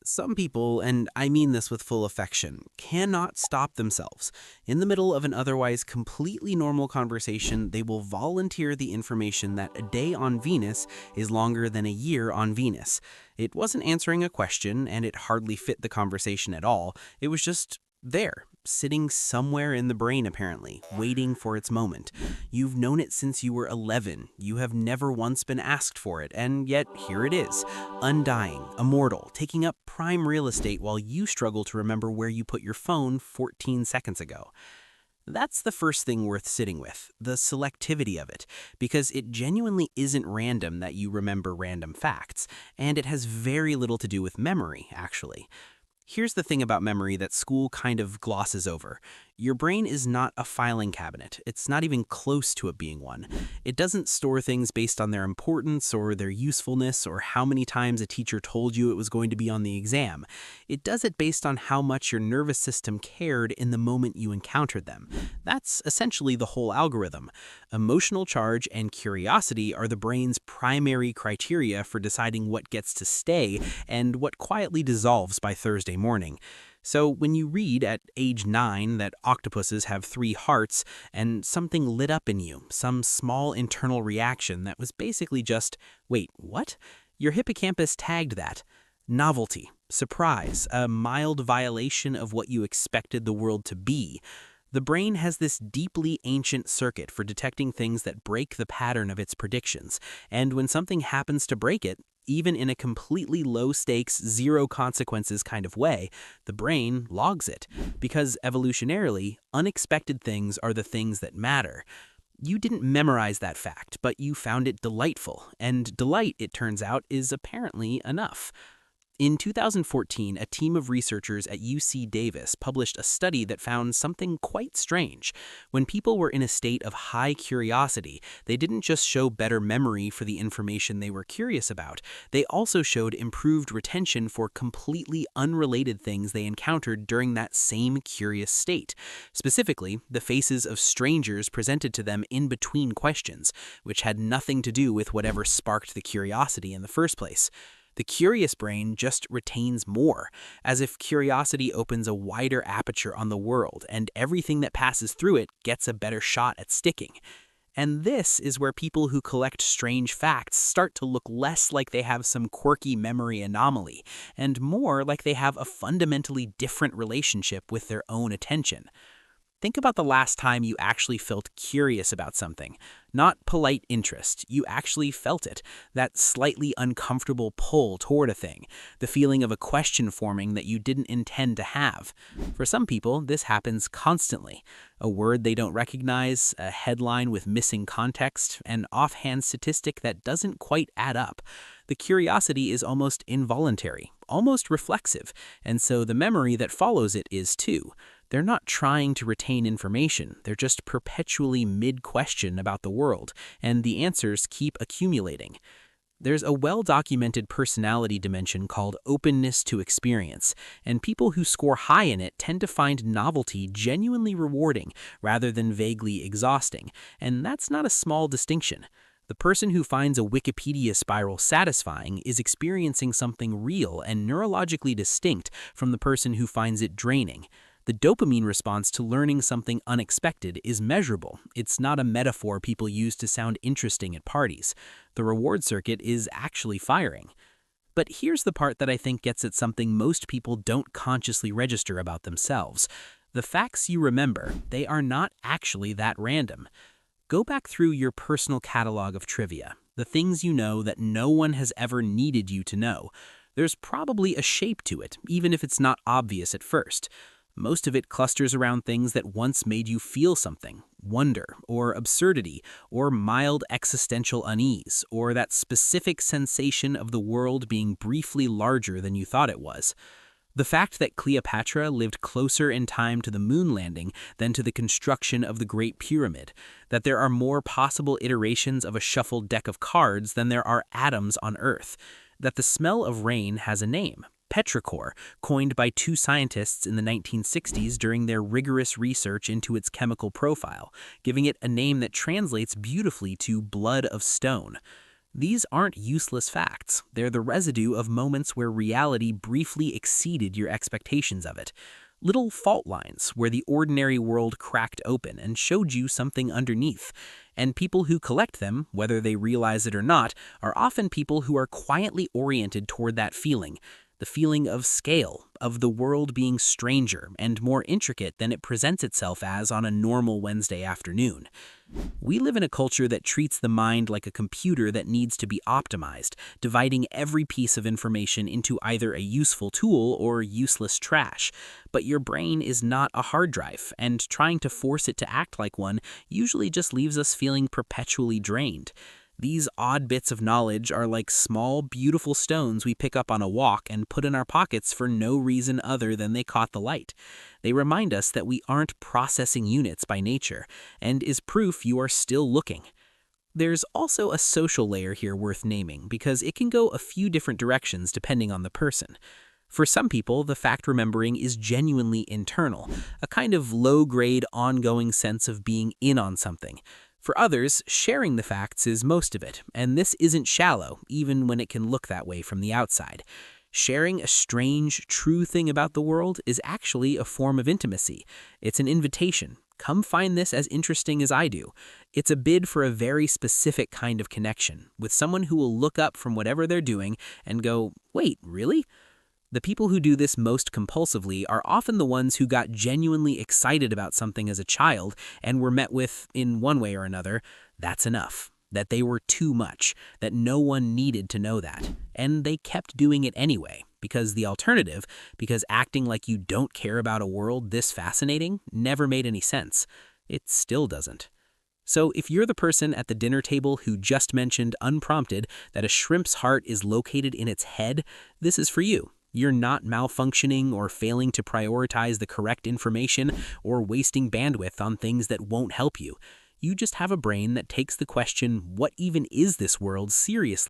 Some people, and I mean this with full affection, cannot stop themselves. In the middle of an otherwise completely normal conversation, they will volunteer the information that a day on Venus is longer than a year on Venus. It wasn't answering a question, and it hardly fit the conversation at all. It was just there, sitting somewhere in the brain apparently, waiting for its moment. You've known it since you were 11. You have never once been asked for it, and yet here it is, undying, immortal, taking up prime real estate while you struggle to remember where you put your phone 14 seconds ago. That's the first thing worth sitting with, the selectivity of it, because it genuinely isn't random that you remember random facts, and it has very little to do with memory, actually. Here's the thing about memory that school kind of glosses over. Your brain is not a filing cabinet. It's not even close to it being one. It doesn't store things based on their importance or their usefulness or how many times a teacher told you it was going to be on the exam. It does it based on how much your nervous system cared in the moment you encountered them. That's essentially the whole algorithm. Emotional charge and curiosity are the brain's primary criteria for deciding what gets to stay and what quietly dissolves by Thursday morning. So when you read at age 9 that octopuses have 3 hearts and something lit up in you, some small internal reaction that was basically just, wait, what? Your hippocampus tagged that. Novelty, surprise, a mild violation of what you expected the world to be. The brain has this deeply ancient circuit for detecting things that break the pattern of its predictions, and when something happens to break it, even in a completely low-stakes, zero-consequences kind of way, the brain logs it, because evolutionarily, unexpected things are the things that matter. You didn't memorize that fact, but you found it delightful, and delight, it turns out, is apparently enough. In 2014, a team of researchers at UC Davis published a study that found something quite strange. When people were in a state of high curiosity, they didn't just show better memory for the information they were curious about, they also showed improved retention for completely unrelated things they encountered during that same curious state. Specifically, the faces of strangers presented to them in between questions, which had nothing to do with whatever sparked the curiosity in the first place. The curious brain just retains more, as if curiosity opens a wider aperture on the world, and everything that passes through it gets a better shot at sticking. And this is where people who collect strange facts start to look less like they have some quirky memory anomaly, and more like they have a fundamentally different relationship with their own attention. Think about the last time you actually felt curious about something. Not polite interest, you actually felt it. That slightly uncomfortable pull toward a thing. The feeling of a question forming that you didn't intend to have. For some people, this happens constantly. A word they don't recognize, a headline with missing context, an offhand statistic that doesn't quite add up. The curiosity is almost involuntary, almost reflexive, and so the memory that follows it is too. They're not trying to retain information, they're just perpetually mid-question about the world, and the answers keep accumulating. There's a well-documented personality dimension called openness to experience, and people who score high in it tend to find novelty genuinely rewarding rather than vaguely exhausting, and that's not a small distinction. The person who finds a Wikipedia spiral satisfying is experiencing something real and neurologically distinct from the person who finds it draining. The dopamine response to learning something unexpected is measurable. It's not a metaphor people use to sound interesting at parties. The reward circuit is actually firing. But here's the part that I think gets at something most people don't consciously register about themselves. The facts you remember, they are not actually that random. Go back through your personal catalog of trivia, the things you know that no one has ever needed you to know. There's probably a shape to it, even if it's not obvious at first. Most of it clusters around things that once made you feel something, wonder, or absurdity, or mild existential unease, or that specific sensation of the world being briefly larger than you thought it was. The fact that Cleopatra lived closer in time to the moon landing than to the construction of the Great Pyramid, that there are more possible iterations of a shuffled deck of cards than there are atoms on Earth, that the smell of rain has a name, petrichor, coined by 2 scientists in the 1960s during their rigorous research into its chemical profile, giving it a name that translates beautifully to blood of stone. These aren't useless facts. They're the residue of moments where reality briefly exceeded your expectations of it. Little fault lines where the ordinary world cracked open and showed you something underneath. And people who collect them, whether they realize it or not, are often people who are quietly oriented toward that feeling. The feeling of scale, of the world being stranger and more intricate than it presents itself as on a normal Wednesday afternoon. We live in a culture that treats the mind like a computer that needs to be optimized, dividing every piece of information into either a useful tool or useless trash. But your brain is not a hard drive, and trying to force it to act like one usually just leaves us feeling perpetually drained. These odd bits of knowledge are like small, beautiful stones we pick up on a walk and put in our pockets for no reason other than they caught the light. They remind us that we aren't processing units by nature, and is proof you are still looking. There's also a social layer here worth naming, because it can go a few different directions depending on the person. For some people, the fact remembering is genuinely internal, a kind of low-grade, ongoing sense of being in on something. For others, sharing the facts is most of it, and this isn't shallow, even when it can look that way from the outside. Sharing a strange, true thing about the world is actually a form of intimacy. It's an invitation. Come find this as interesting as I do. It's a bid for a very specific kind of connection, with someone who will look up from whatever they're doing and go, "Wait, really?" The people who do this most compulsively are often the ones who got genuinely excited about something as a child and were met with, in one way or another, "That's enough," that they were too much, that no one needed to know that. And they kept doing it anyway, because the alternative, because acting like you don't care about a world this fascinating, never made any sense. It still doesn't. So if you're the person at the dinner table who just mentioned unprompted that a shrimp's heart is located in its head, this is for you. You're not malfunctioning or failing to prioritize the correct information or wasting bandwidth on things that won't help you. You just have a brain that takes the question, "What even is this world?" seriously.